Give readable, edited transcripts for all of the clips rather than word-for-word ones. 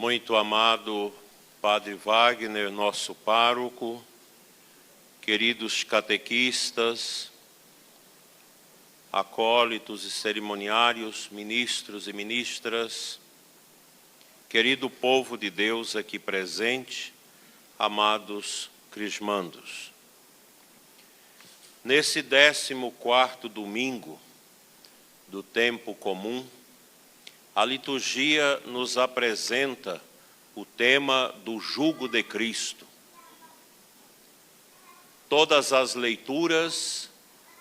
Muito amado Padre Wagner, nosso pároco, queridos catequistas, acólitos e cerimoniários, ministros e ministras, querido povo de Deus aqui presente, amados crismandos. Nesse 14º domingo do tempo comum, a liturgia nos apresenta o tema do jugo de Cristo. Todas as leituras,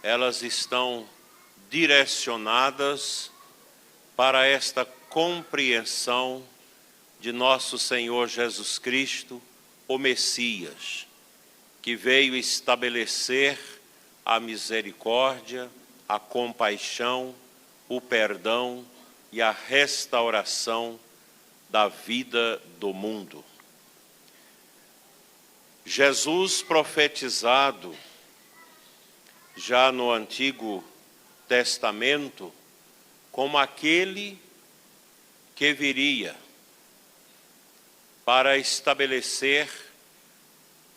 elas estão direcionadas para esta compreensão de nosso Senhor Jesus Cristo, o Messias, que veio estabelecer a misericórdia, a compaixão, o perdão e a restauração da vida do mundo. Jesus profetizado já no Antigo Testamento como aquele que viria para estabelecer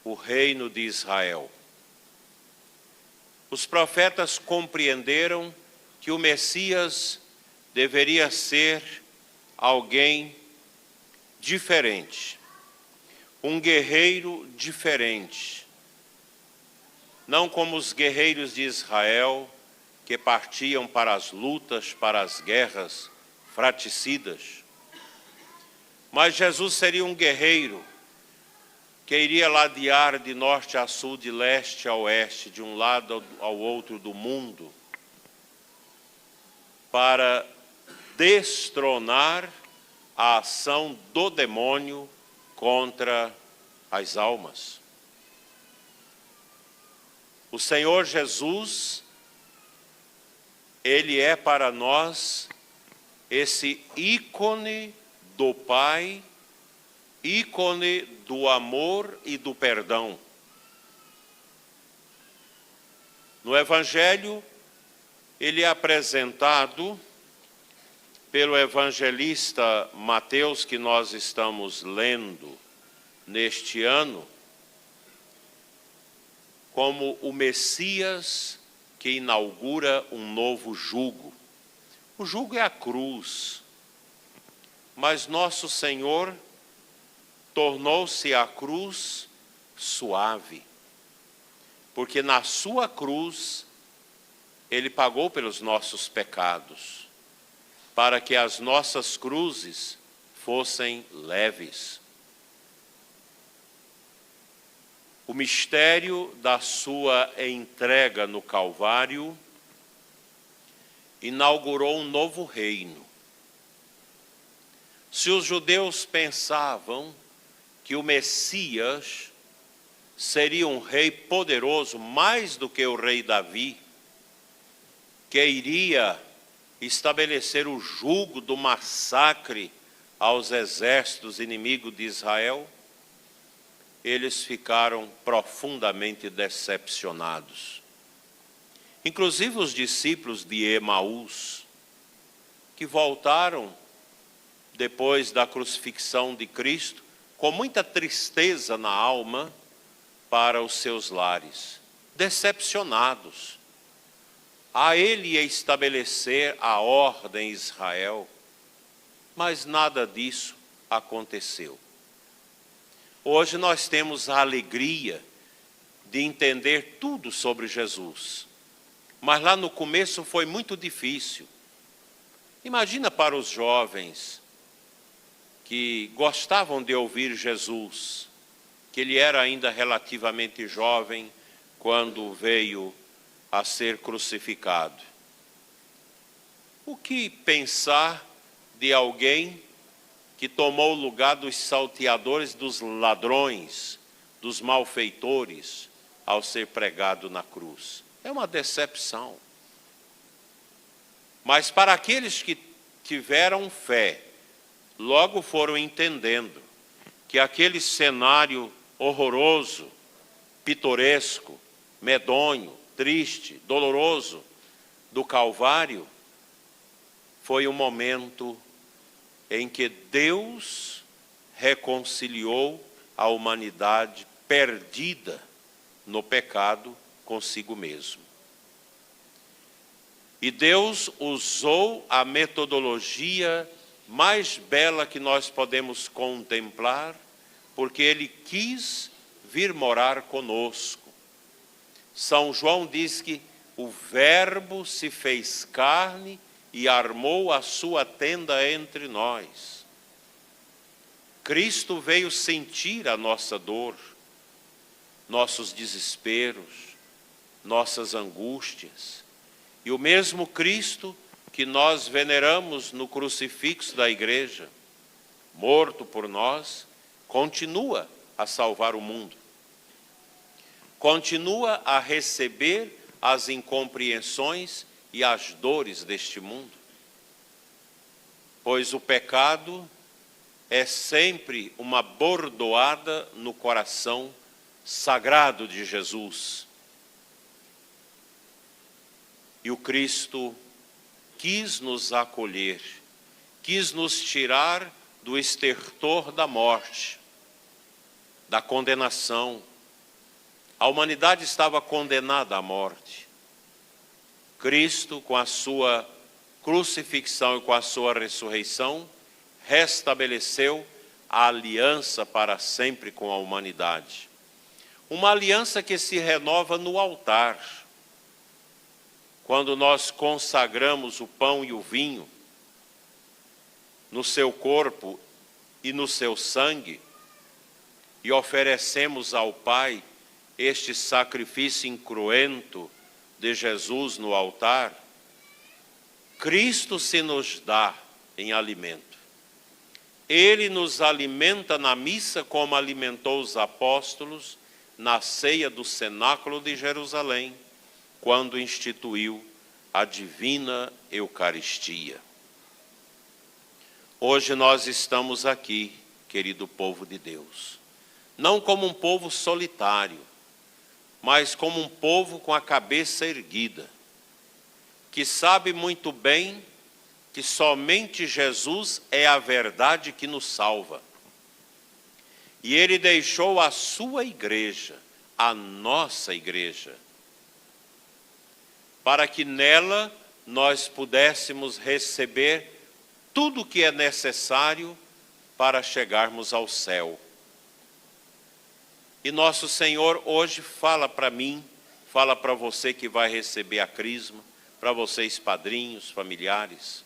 o reino de Israel. Os profetas compreenderam que o Messias deveria ser alguém diferente, um guerreiro diferente, não como os guerreiros de Israel que partiam para as lutas, para as guerras fratricidas, mas Jesus seria um guerreiro que iria ladear de norte a sul, de leste a oeste, de um lado ao outro do mundo, para destronar a ação do demônio contra as almas. O Senhor Jesus, Ele é para nós esse ícone do Pai, ícone do amor e do perdão. No Evangelho, Ele é apresentado pelo evangelista Mateus, que nós estamos lendo neste ano, como o Messias que inaugura um novo jugo. O jugo é a cruz, mas nosso Senhor tornou-se a cruz suave, porque na sua cruz Ele pagou pelos nossos pecados, para que as nossas cruzes fossem leves. O mistério da sua entrega no Calvário inaugurou um novo reino. Se os judeus pensavam que o Messias seria um rei poderoso, mais do que o rei Davi, que iria estabelecer o jugo do massacre aos exércitos inimigos de Israel, eles ficaram profundamente decepcionados. Inclusive os discípulos de Emaús, que voltaram depois da crucifixão de Cristo, com muita tristeza na alma, para os seus lares, decepcionados. A Ele ia estabelecer a ordem em Israel, mas nada disso aconteceu. Hoje nós temos a alegria de entender tudo sobre Jesus, mas lá no começo foi muito difícil. Imagina para os jovens que gostavam de ouvir Jesus, que Ele era ainda relativamente jovem quando veio a ser crucificado. O que pensar de alguém que tomou o lugar dos salteadores, dos ladrões, dos malfeitores, ao ser pregado na cruz? É uma decepção. Mas para aqueles que tiveram fé, logo foram entendendo que aquele cenário horroroso, pitoresco, medonho, triste, doloroso do Calvário, foi um momento em que Deus reconciliou a humanidade perdida no pecado consigo mesmo. E Deus usou a metodologia mais bela que nós podemos contemplar, porque Ele quis vir morar conosco. São João diz que o Verbo se fez carne e armou a sua tenda entre nós. Cristo veio sentir a nossa dor, nossos desesperos, nossas angústias. E o mesmo Cristo que nós veneramos no crucifixo da igreja, morto por nós, continua a salvar o mundo. Continua a receber as incompreensões e as dores deste mundo. Pois o pecado é sempre uma bordoada no coração sagrado de Jesus. E o Cristo quis nos acolher, quis nos tirar do estertor da morte, da condenação. A humanidade estava condenada à morte. Cristo, com a sua crucifixão e com a sua ressurreição, restabeleceu a aliança para sempre com a humanidade. Uma aliança que se renova no altar. Quando nós consagramos o pão e o vinho no seu corpo e no seu sangue e oferecemos ao Pai este sacrifício incruento de Jesus no altar, Cristo se nos dá em alimento. Ele nos alimenta na missa como alimentou os apóstolos na ceia do cenáculo de Jerusalém, quando instituiu a divina Eucaristia. Hoje nós estamos aqui, querido povo de Deus, não como um povo solitário, mas como um povo com a cabeça erguida, que sabe muito bem que somente Jesus é a verdade que nos salva. E Ele deixou a sua igreja, a nossa igreja, para que nela nós pudéssemos receber tudo o que é necessário para chegarmos ao céu. E nosso Senhor hoje fala para mim, fala para você que vai receber a crisma, para vocês padrinhos, familiares,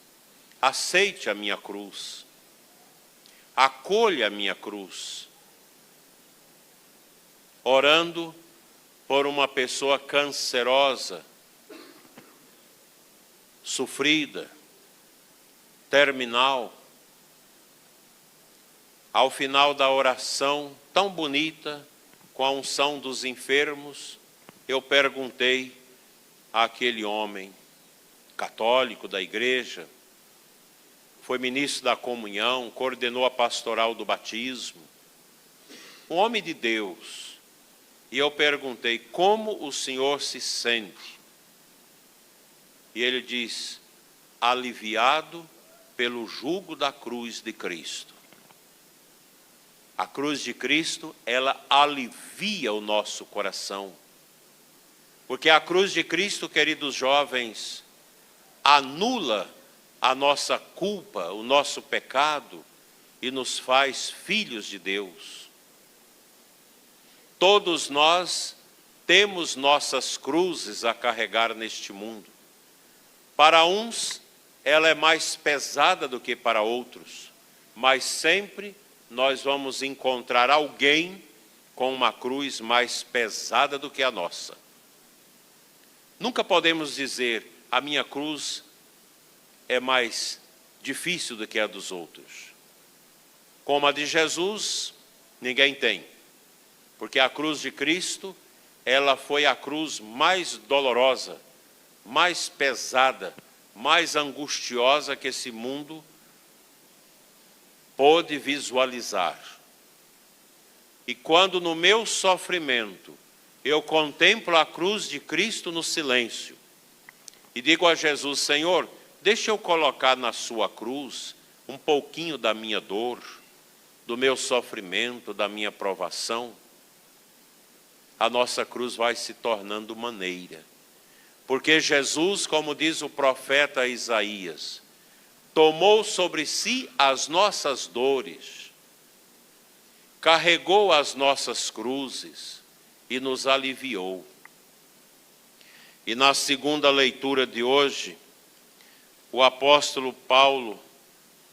aceite a minha cruz, acolha a minha cruz, orando por uma pessoa cancerosa, sofrida, terminal. Ao final da oração tão bonita, com a unção dos enfermos, eu perguntei àquele homem católico da igreja, foi ministro da comunhão, coordenou a pastoral do batismo, um homem de Deus, e eu perguntei: como o senhor se sente? E ele diz: aliviado pelo jugo da cruz de Cristo. A cruz de Cristo, ela alivia o nosso coração. Porque a cruz de Cristo, queridos jovens, anula a nossa culpa, o nosso pecado e nos faz filhos de Deus. Todos nós temos nossas cruzes a carregar neste mundo. Para uns, ela é mais pesada do que para outros, mas sempre nós vamos encontrar alguém com uma cruz mais pesada do que a nossa. Nunca podemos dizer: a minha cruz é mais difícil do que a dos outros. Como a de Jesus, ninguém tem. Porque a cruz de Cristo, ela foi a cruz mais dolorosa, mais pesada, mais angustiosa que esse mundo pôde visualizar. E quando no meu sofrimento eu contemplo a cruz de Cristo no silêncio e digo a Jesus: Senhor, deixa eu colocar na sua cruz um pouquinho da minha dor, do meu sofrimento, da minha provação, a nossa cruz vai se tornando maneira. Porque Jesus, como diz o profeta Isaías, tomou sobre si as nossas dores, carregou as nossas cruzes e nos aliviou. E na segunda leitura de hoje, o apóstolo Paulo,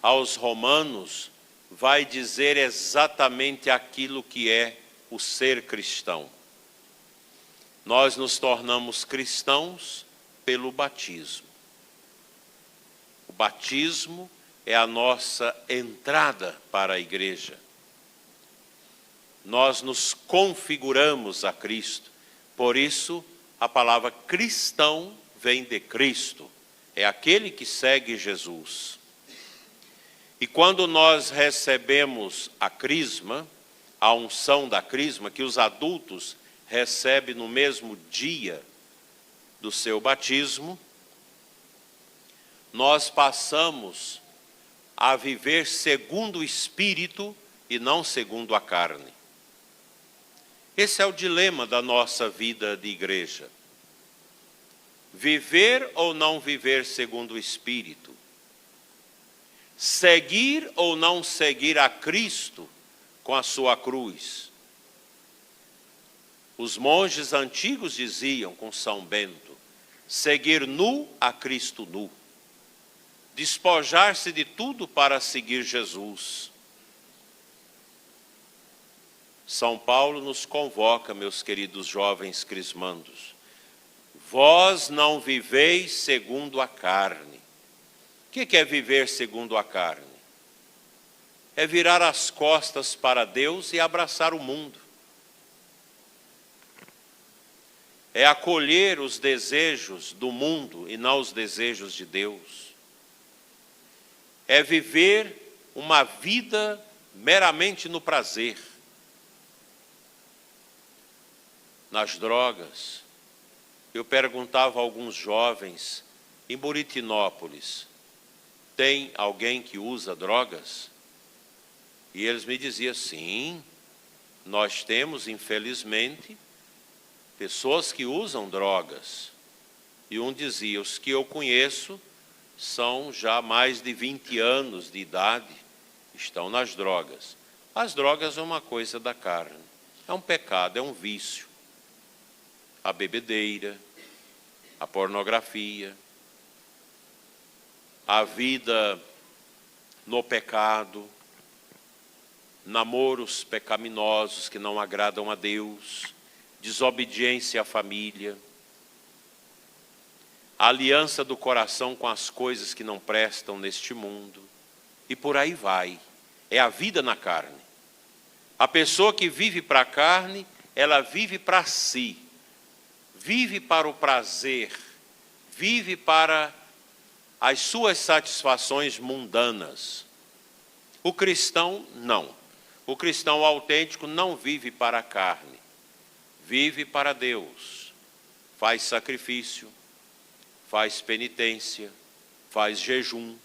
aos Romanos, vai dizer exatamente aquilo que é o ser cristão. Nós nos tornamos cristãos pelo batismo. O batismo é a nossa entrada para a igreja. Nós nos configuramos a Cristo. Por isso, a palavra cristão vem de Cristo. É aquele que segue Jesus. E quando nós recebemos a crisma, a unção da crisma, que os adultos recebem no mesmo dia do seu batismo, nós passamos a viver segundo o Espírito e não segundo a carne. Esse é o dilema da nossa vida de igreja. Viver ou não viver segundo o Espírito? Seguir ou não seguir a Cristo com a sua cruz? Os monges antigos diziam com São Bento, seguir nu a Cristo nu. Despojar-se de tudo para seguir Jesus. São Paulo nos convoca, meus queridos jovens crismandos. Vós não viveis segundo a carne. O que é viver segundo a carne? É virar as costas para Deus e abraçar o mundo. É acolher os desejos do mundo e não os desejos de Deus. É viver uma vida meramente no prazer. Nas drogas. Eu perguntava a alguns jovens em Buritinópolis, tem alguém que usa drogas? E eles me diziam, sim, nós temos, infelizmente, pessoas que usam drogas. E um dizia, os que eu conheço são já mais de 20 anos de idade, estão nas drogas. As drogas é uma coisa da carne, é um pecado, é um vício. A bebedeira, a pornografia, a vida no pecado, namoros pecaminosos que não agradam a Deus, desobediência à família, a aliança do coração com as coisas que não prestam neste mundo, e por aí vai. É a vida na carne. A pessoa que vive para a carne, ela vive para si, vive para o prazer, vive para as suas satisfações mundanas. O cristão, não. O cristão autêntico não vive para a carne, vive para Deus. Faz sacrifício, faz penitência, faz jejum,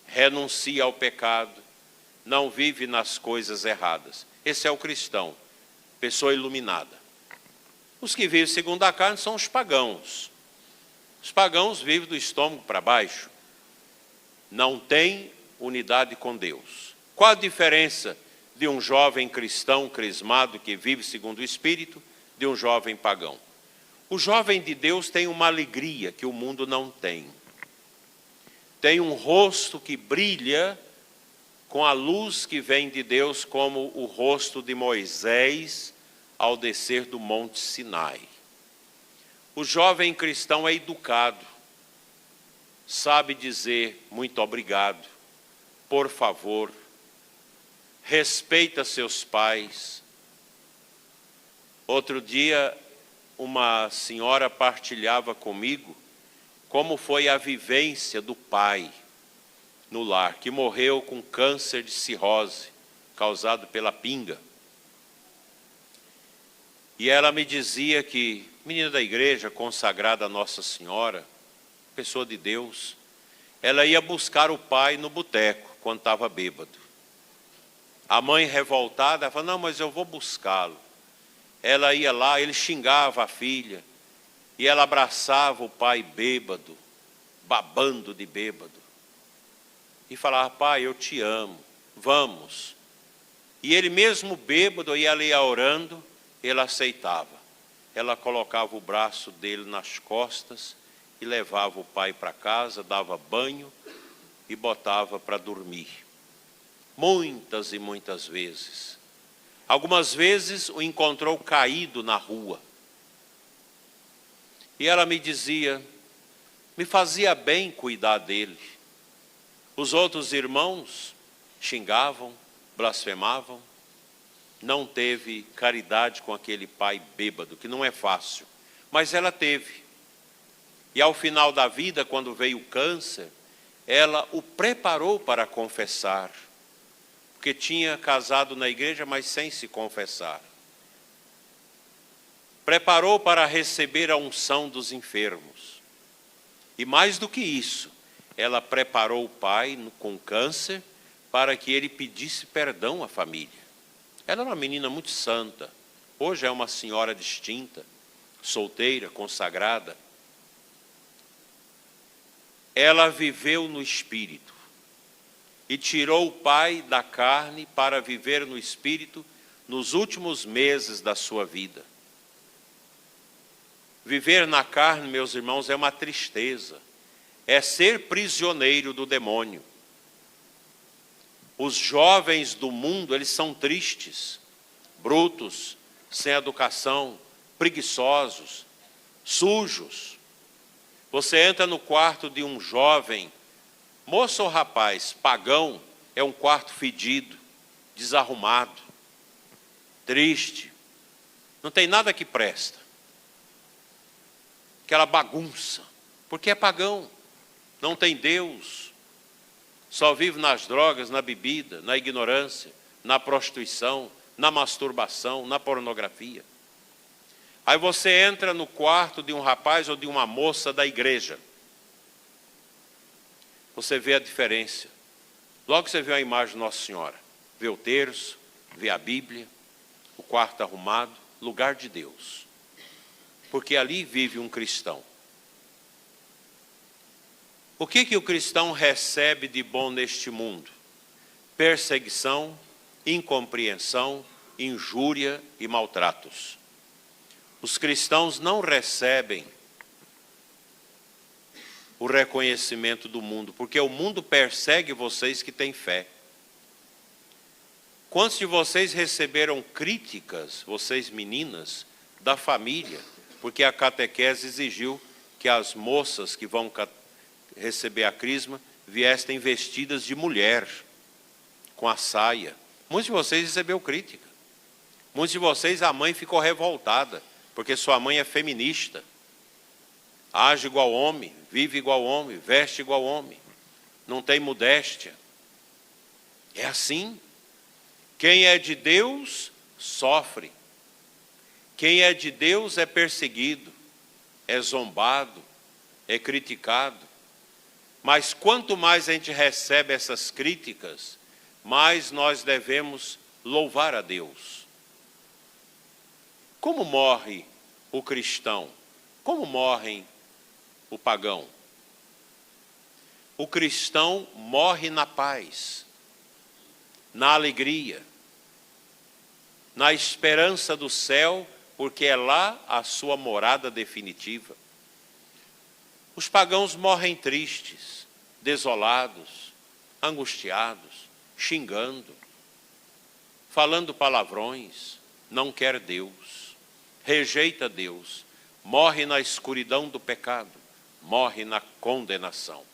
renuncia ao pecado, não vive nas coisas erradas. Esse é o cristão, pessoa iluminada. Os que vivem segundo a carne são os pagãos. Os pagãos vivem do estômago para baixo. Não tem unidade com Deus. Qual a diferença de um jovem cristão crismado que vive segundo o Espírito de um jovem pagão? O jovem de Deus tem uma alegria que o mundo não tem. Tem um rosto que brilha com a luz que vem de Deus, como o rosto de Moisés ao descer do Monte Sinai. O jovem cristão é educado, sabe dizer muito obrigado, por favor, respeita seus pais. Outro dia, uma senhora partilhava comigo como foi a vivência do pai no lar, que morreu com câncer de cirrose, causado pela pinga. E ela me dizia que, menina da igreja, consagrada a Nossa Senhora, pessoa de Deus, ela ia buscar o pai no boteco, quando estava bêbado. A mãe revoltada, ela falou, não, mas eu vou buscá-lo. Ela ia lá, ele xingava a filha, e ela abraçava o pai bêbado, babando de bêbado. E falava, pai, eu te amo, vamos. E ele mesmo bêbado, e ela ia orando, ele aceitava. Ela colocava o braço dele nas costas e levava o pai para casa, dava banho e botava para dormir. Muitas e muitas vezes. Algumas vezes o encontrou caído na rua. E ela me dizia, me fazia bem cuidar dele. Os outros irmãos xingavam, blasfemavam. Não teve caridade com aquele pai bêbado, que não é fácil. Mas ela teve. E ao final da vida, quando veio o câncer, ela o preparou para confessar. Porque tinha casado na igreja, mas sem se confessar. Preparou para receber a unção dos enfermos. E mais do que isso, ela preparou o pai com câncer para que ele pedisse perdão à família. Ela era uma menina muito santa. Hoje é uma senhora distinta, solteira, consagrada. Ela viveu no Espírito e tirou o pai da carne para viver no Espírito nos últimos meses da sua vida. Viver na carne, meus irmãos, é uma tristeza. É ser prisioneiro do demônio. Os jovens do mundo, eles são tristes, brutos, sem educação, preguiçosos, sujos. Você entra no quarto de um jovem, moço ou rapaz, pagão, é um quarto fedido, desarrumado, triste. Não tem nada que presta. Aquela bagunça, porque é pagão, não tem Deus. Só vive nas drogas, na bebida, na ignorância, na prostituição, na masturbação, na pornografia. Aí você entra no quarto de um rapaz ou de uma moça da igreja. Você vê a diferença. Logo você vê a imagem de Nossa Senhora. Vê o terço, vê a Bíblia, o quarto arrumado, lugar de Deus. Porque ali vive um cristão. O que o cristão recebe de bom neste mundo? Perseguição, incompreensão, injúria e maltratos. Os cristãos não recebem o reconhecimento do mundo, porque o mundo persegue vocês que têm fé. Quantos de vocês receberam críticas, vocês meninas, da família, porque a catequese exigiu que as moças que vão receber a crisma viessem vestidas de mulher, com a saia. Muitos de vocês receberam crítica. Muitos de vocês, a mãe ficou revoltada, porque sua mãe é feminista. Age igual homem, vive igual homem, veste igual homem. Não tem modéstia. É assim. Quem é de Deus, sofre. Quem é de Deus é perseguido, é zombado, é criticado. Mas quanto mais a gente recebe essas críticas, mais nós devemos louvar a Deus. Como morre o cristão? Como morre o pagão? O cristão morre na paz, na alegria, na esperança do céu, porque é lá a sua morada definitiva. Os pagãos morrem tristes, desolados, angustiados, xingando, falando palavrões, não quer Deus, rejeita Deus, morre na escuridão do pecado, morre na condenação.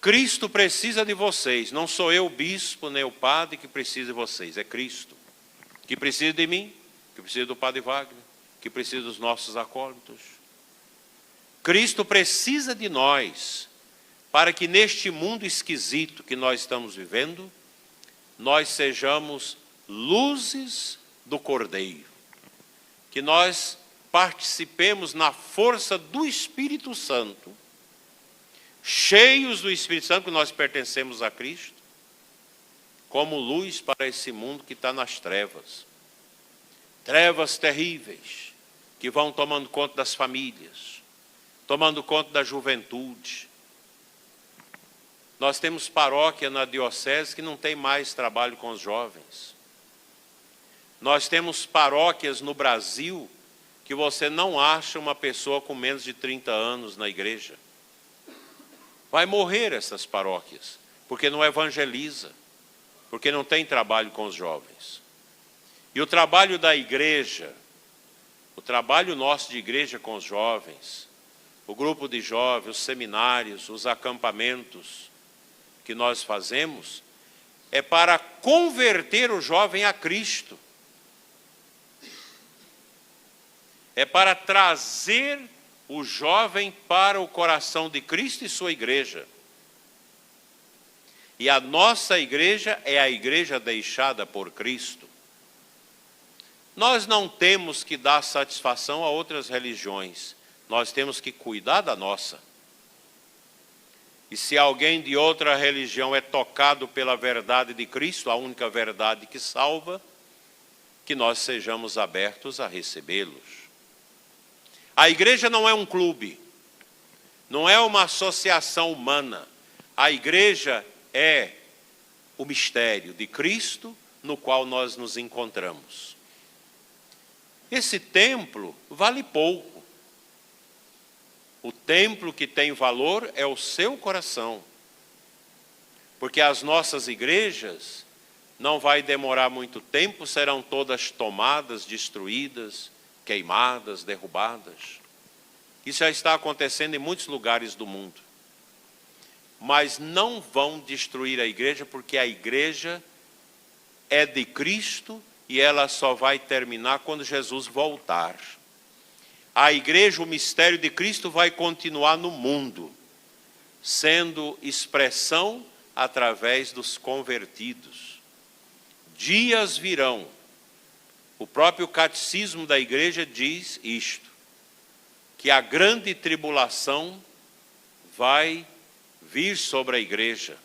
Cristo precisa de vocês, não sou eu o bispo nem o padre que precisa de vocês, é Cristo, que precisa de mim, que precisa do padre Wagner, que precisa dos nossos acólitos. Cristo precisa de nós, para que neste mundo esquisito que nós estamos vivendo, nós sejamos luzes do Cordeiro. Que nós participemos na força do Espírito Santo, cheios do Espírito Santo, que nós pertencemos a Cristo, como luz para esse mundo que está nas trevas. Trevas terríveis que vão tomando conta das famílias, tomando conta da juventude. Nós temos paróquia na diocese que não tem mais trabalho com os jovens. Nós temos paróquias no Brasil que você não acha uma pessoa com menos de 30 anos na igreja. Vai morrer essas paróquias, porque não evangeliza, porque não tem trabalho com os jovens. E o trabalho da igreja, o trabalho nosso de igreja com os jovens, o grupo de jovens, os seminários, os acampamentos que nós fazemos, é para converter o jovem a Cristo. É para trazer o jovem para o coração de Cristo e sua igreja. E a nossa igreja é a igreja deixada por Cristo. Nós não temos que dar satisfação a outras religiões. Nós temos que cuidar da nossa. E se alguém de outra religião é tocado pela verdade de Cristo, a única verdade que salva, que nós sejamos abertos a recebê-los. A igreja não é um clube, não é uma associação humana. A igreja é o mistério de Cristo no qual nós nos encontramos. Esse templo vale pouco. O templo que tem valor é o seu coração. Porque as nossas igrejas, não vai demorar muito tempo, serão todas tomadas, destruídas, queimadas, derrubadas. Isso já está acontecendo em muitos lugares do mundo. Mas não vão destruir a igreja, porque a igreja é de Cristo e ela só vai terminar quando Jesus voltar. A igreja, o mistério de Cristo, vai continuar no mundo, sendo expressão através dos convertidos. Dias virão. O próprio catecismo da igreja diz isto, que a grande tribulação vai vir sobre a igreja,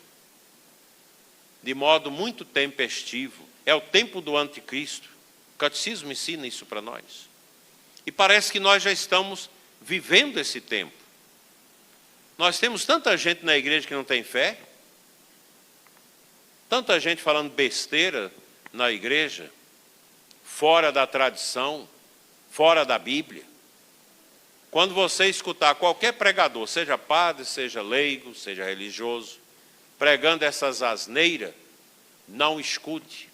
de modo muito tempestivo. É o tempo do anticristo. O catecismo ensina isso para nós. E parece que nós já estamos vivendo esse tempo. Nós temos tanta gente na igreja que não tem fé, tanta gente falando besteira na igreja, fora da tradição, fora da Bíblia. Quando você escutar qualquer pregador, seja padre, seja leigo, seja religioso, pregando essas asneiras, não escute.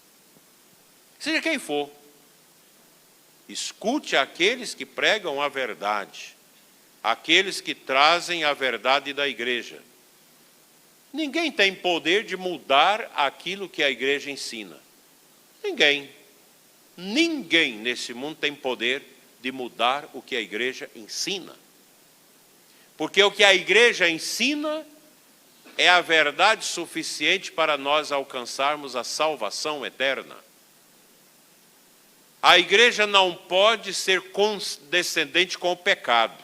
Seja quem for. Escute aqueles que pregam a verdade, aqueles que trazem a verdade da igreja. Ninguém tem poder de mudar aquilo que a igreja ensina. Ninguém. Ninguém nesse mundo tem poder de mudar o que a igreja ensina. Porque o que a igreja ensina é a verdade suficiente para nós alcançarmos a salvação eterna. A igreja não pode ser condescendente com o pecado.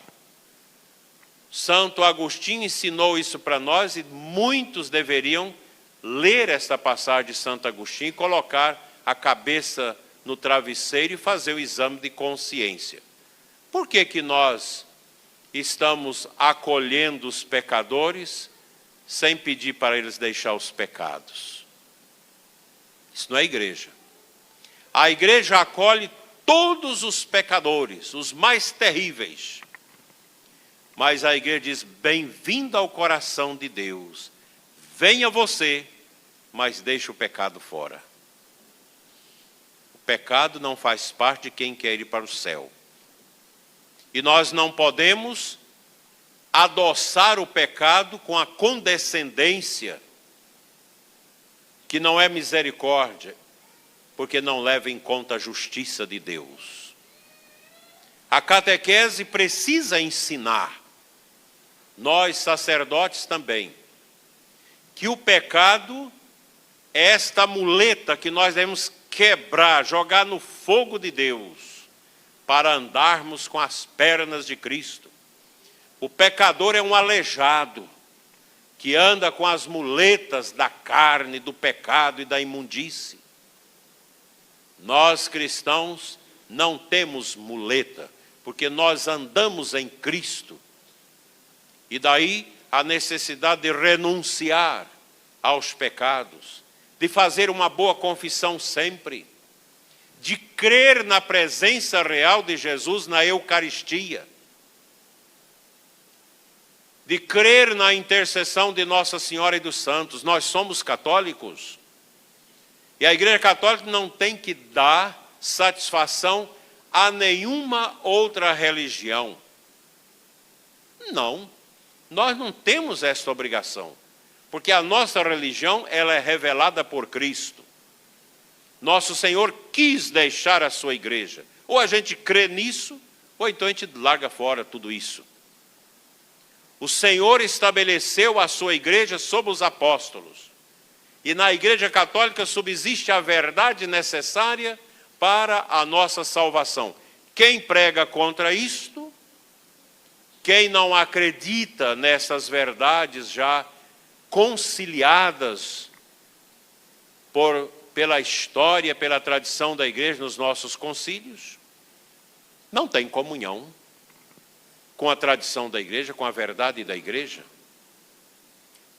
Santo Agostinho ensinou isso para nós e muitos deveriam ler esta passagem de Santo Agostinho e colocar a cabeça no travesseiro e fazer o exame de consciência. Por que que nós estamos acolhendo os pecadores sem pedir para eles deixar os pecados? Isso não é igreja. A igreja acolhe todos os pecadores, os mais terríveis. Mas a igreja diz, bem-vindo ao coração de Deus. Venha você, mas deixe o pecado fora. O pecado não faz parte de quem quer ir para o céu. E nós não podemos adoçar o pecado com a condescendência, que não é misericórdia, porque não leva em conta a justiça de Deus. A catequese precisa ensinar, nós sacerdotes também, que o pecado é esta muleta que nós devemos quebrar, jogar no fogo de Deus, para andarmos com as pernas de Cristo. O pecador é um aleijado, que anda com as muletas da carne, do pecado e da imundície. Nós cristãos não temos muleta, porque nós andamos em Cristo. E daí a necessidade de renunciar aos pecados, de fazer uma boa confissão sempre, de crer na presença real de Jesus na Eucaristia, de crer na intercessão de Nossa Senhora e dos santos. Nós somos católicos. E a Igreja Católica não tem que dar satisfação a nenhuma outra religião. Não, nós não temos essa obrigação, porque a nossa religião ela é revelada por Cristo. Nosso Senhor quis deixar a sua igreja. Ou a gente crê nisso, ou então a gente larga fora tudo isso. O Senhor estabeleceu a sua igreja sob os apóstolos. E na Igreja Católica subsiste a verdade necessária para a nossa salvação. Quem prega contra isto, quem não acredita nessas verdades já conciliadas pela história, pela tradição da igreja nos nossos concílios, não tem comunhão com a tradição da igreja, com a verdade da igreja.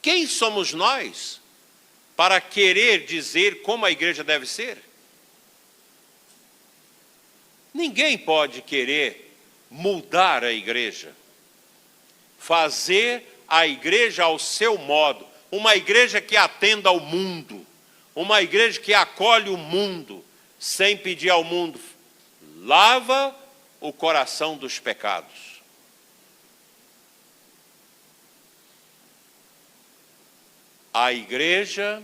Quem somos nós para querer dizer como a igreja deve ser? Ninguém pode querer mudar a igreja, fazer a igreja ao seu modo, uma igreja que atenda ao mundo, uma igreja que acolhe o mundo, sem pedir ao mundo, lava o coração dos pecados. A igreja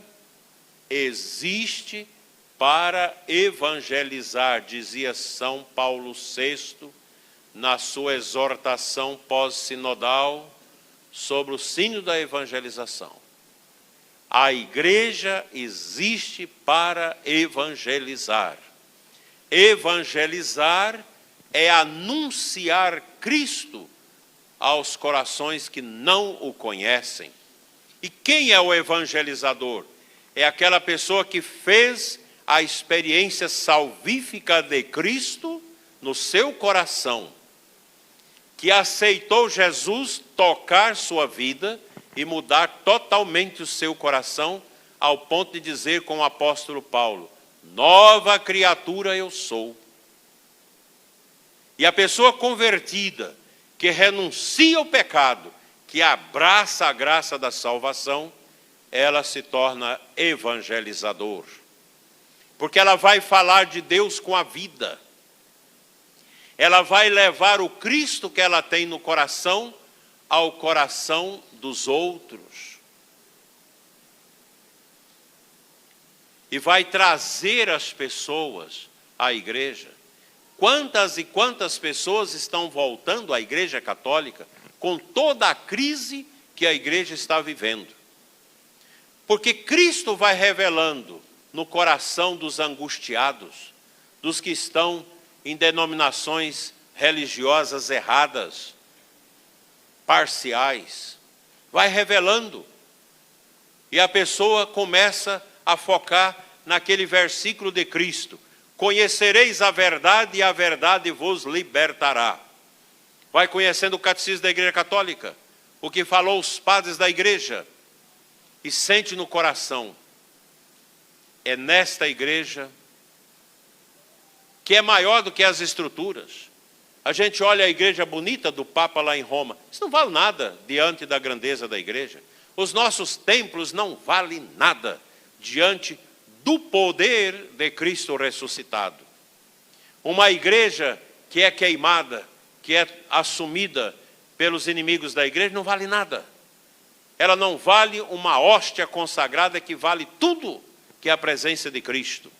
existe para evangelizar, dizia São Paulo VI, na sua exortação pós-sinodal sobre o sino da evangelização. A igreja existe para evangelizar. Evangelizar é anunciar Cristo aos corações que não o conhecem. E quem é o evangelizador? É aquela pessoa que fez a experiência salvífica de Cristo no seu coração, que aceitou Jesus tocar sua vida e mudar totalmente o seu coração, ao ponto de dizer com o apóstolo Paulo, nova criatura eu sou. E a pessoa convertida, que renuncia ao pecado, que abraça a graça da salvação, ela se torna evangelizador. Porque ela vai falar de Deus com a vida. Ela vai levar o Cristo que ela tem no coração ao coração dos outros. E vai trazer as pessoas à igreja. Quantas e quantas pessoas estão voltando à Igreja Católica com toda a crise que a igreja está vivendo? Porque Cristo vai revelando no coração dos angustiados, dos que estão em denominações religiosas erradas, parciais, vai revelando. E a pessoa começa a focar naquele versículo de Cristo: conhecereis a verdade e a verdade vos libertará. Vai conhecendo o catecismo da Igreja Católica, o que falou os padres da igreja, e sente no coração, é nesta igreja que é maior do que as estruturas. A gente olha a igreja bonita do Papa lá em Roma, isso não vale nada diante da grandeza da igreja. Os nossos templos não valem nada diante do poder de Cristo ressuscitado. Uma igreja que é queimada, que é assumida pelos inimigos da igreja, não vale nada. Ela não vale uma hóstia consagrada que vale tudo, que é a presença de Cristo.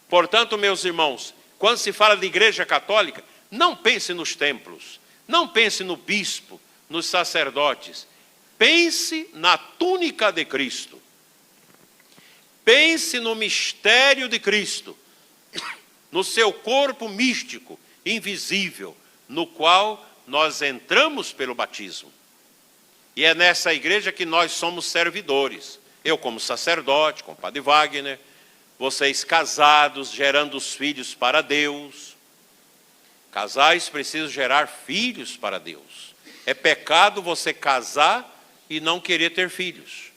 Portanto, meus irmãos, quando se fala de igreja católica, não pense nos templos, não pense no bispo, nos sacerdotes. Pense na túnica de Cristo. Pense no mistério de Cristo, no seu corpo místico, invisível, no qual nós entramos pelo batismo. E é nessa igreja que nós somos servidores. Eu como sacerdote, com o padre Wagner, vocês casados, gerando os filhos para Deus. Casais precisam gerar filhos para Deus. É pecado você casar e não querer ter filhos.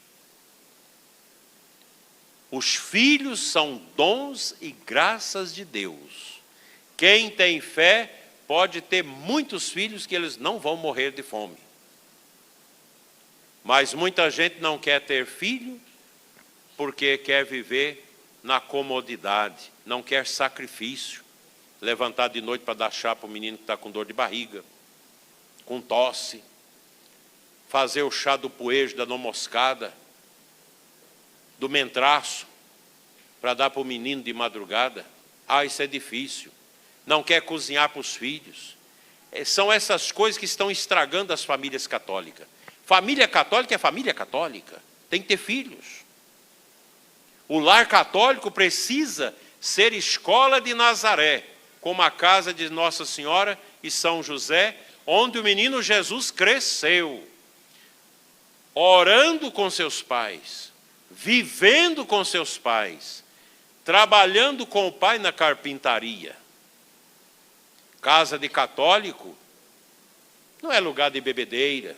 Os filhos são dons e graças de Deus. Quem tem fé pode ter muitos filhos que eles não vão morrer de fome. Mas muita gente não quer ter filho porque quer viver na comodidade, não quer sacrifício. Levantar de noite para dar chá para o menino que está com dor de barriga, com tosse. Fazer o chá do poejo, da noz moscada, do mentraço, para dar para o menino de madrugada. Isso é difícil. Não quer cozinhar para os filhos. São essas coisas que estão estragando as famílias católicas. Família católica é família católica. Tem que ter filhos. O lar católico precisa ser escola de Nazaré, como a casa de Nossa Senhora e São José, onde o menino Jesus cresceu, orando com seus pais, vivendo com seus pais, trabalhando com o pai na carpintaria. Casa de católico não é lugar de bebedeira.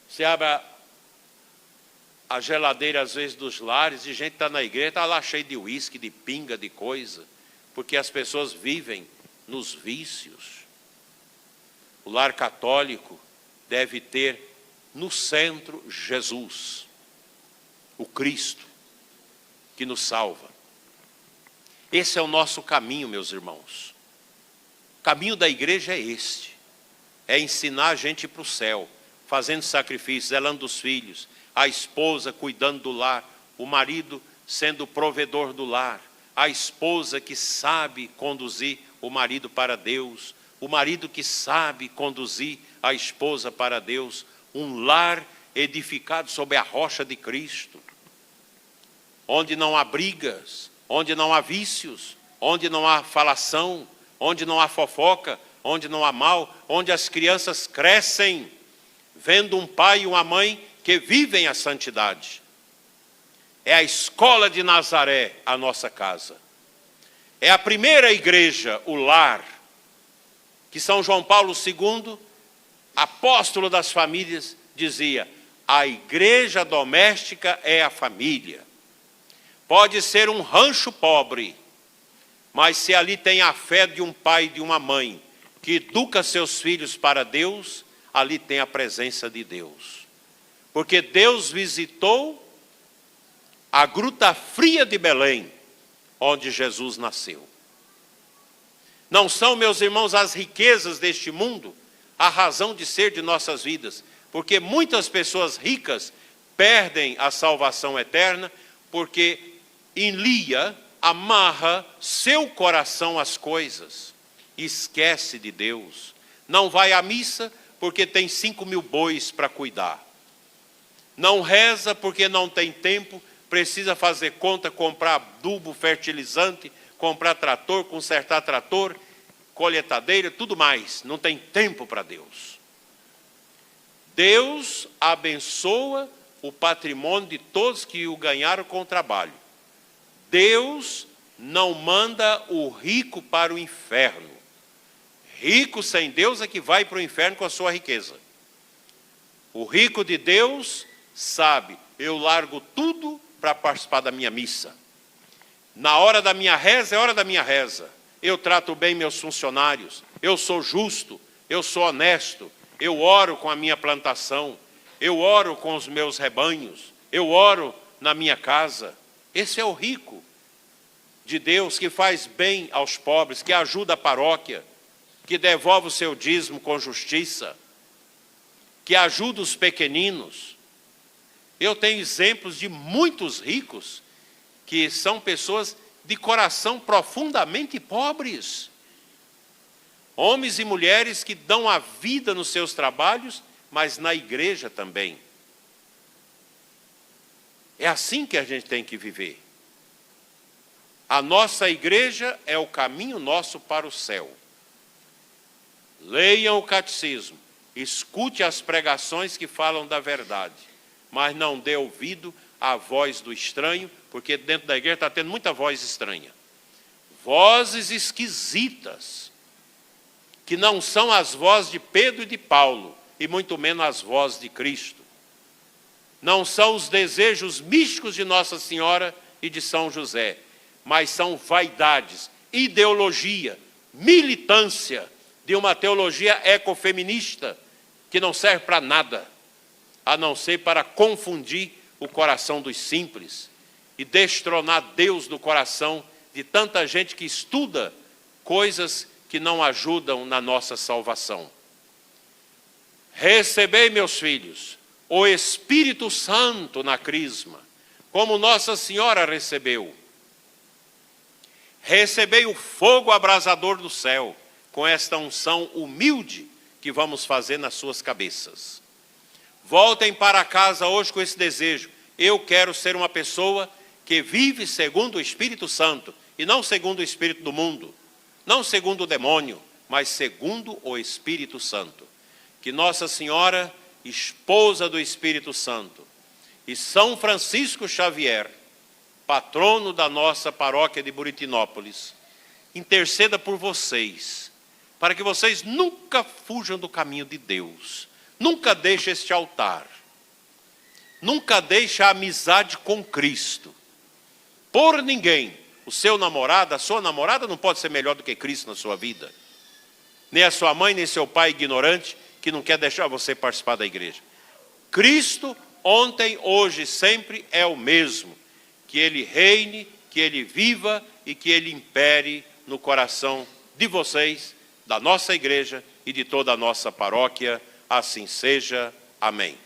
Você abre a geladeira, às vezes, dos lares, e gente está na igreja, está lá cheio de uísque, de pinga, de coisa, porque as pessoas vivem nos vícios. O lar católico deve ter no centro Jesus, o Cristo, que nos salva. Esse é o nosso caminho, meus irmãos. O caminho da igreja é este. É ensinar a gente para o céu, fazendo sacrifícios, zelando dos filhos, a esposa cuidando do lar, o marido sendo o provedor do lar, a esposa que sabe conduzir o marido para Deus, o marido que sabe conduzir a esposa para Deus, um lar edificado sobre a rocha de Cristo, onde não há brigas, onde não há vícios, onde não há falação, onde não há fofoca, onde não há mal, onde as crianças crescem, vendo um pai e uma mãe que vivem a santidade. É a escola de Nazaré, a nossa casa. É a primeira igreja, o lar, que São João Paulo II, apóstolo das famílias, dizia: a igreja doméstica é a família. Pode ser um rancho pobre, mas se ali tem a fé de um pai e de uma mãe, que educa seus filhos para Deus, ali tem a presença de Deus. Porque Deus visitou a Gruta Fria de Belém, onde Jesus nasceu. Não são, meus irmãos, as riquezas deste mundo a razão de ser de nossas vidas, porque muitas pessoas ricas perdem a salvação eterna, porque enlia, amarra seu coração às coisas, esquece de Deus. Não vai à missa porque tem 5.000 bois para cuidar. Não reza porque não tem tempo, precisa fazer conta, comprar adubo, fertilizante, comprar trator, consertar trator, colheitadeira, tudo mais. Não tem tempo para Deus. Deus abençoa o patrimônio de todos que o ganharam com o trabalho. Deus não manda o rico para o inferno. Rico sem Deus é que vai para o inferno com a sua riqueza. O rico de Deus sabe: eu largo tudo para participar da minha missa. Na hora da minha reza, é hora da minha reza. Eu trato bem meus funcionários, eu sou justo, eu sou honesto, eu oro com a minha plantação, eu oro com os meus rebanhos, eu oro na minha casa. Esse é o rico de Deus, que faz bem aos pobres, que ajuda a paróquia, que devolve o seu dízimo com justiça, que ajuda os pequeninos. Eu tenho exemplos de muitos ricos que são pessoas de coração profundamente pobres. Homens e mulheres que dão a vida nos seus trabalhos, mas na igreja também. É assim que a gente tem que viver. A nossa igreja é o caminho nosso para o céu. Leiam o catecismo, escute as pregações que falam da verdade, mas não dê ouvido à voz do estranho, porque dentro da igreja está tendo muita voz estranha. Vozes esquisitas, que não são as vozes de Pedro e de Paulo, e muito menos as vozes de Cristo. Não são os desejos místicos de Nossa Senhora e de São José, mas são vaidades, ideologia, militância de uma teologia ecofeminista que não serve para nada, a não ser para confundir o coração dos simples e destronar Deus do coração de tanta gente que estuda coisas que não ajudam na nossa salvação. Recebei, meus filhos, o Espírito Santo na crisma, como Nossa Senhora recebeu. Recebei o fogo abrasador do céu, com esta unção humilde que vamos fazer nas suas cabeças. Voltem para casa hoje com esse desejo. Eu quero ser uma pessoa que vive segundo o Espírito Santo, e não segundo o Espírito do mundo, não segundo o demônio, mas segundo o Espírito Santo. Que Nossa Senhora, esposa do Espírito Santo, e São Francisco Xavier, patrono da nossa paróquia de Buritinópolis, interceda por vocês, para que vocês nunca fujam do caminho de Deus, nunca deixem este altar, nunca deixem a amizade com Cristo. Por ninguém, o seu namorado, a sua namorada não pode ser melhor do que Cristo na sua vida. Nem a sua mãe, nem seu pai ignorante, que não quer deixar você participar da igreja. Cristo, ontem, hoje, sempre é o mesmo. Que Ele reine, que Ele viva e que Ele impere no coração de vocês, da nossa igreja e de toda a nossa paróquia. Assim seja. Amém.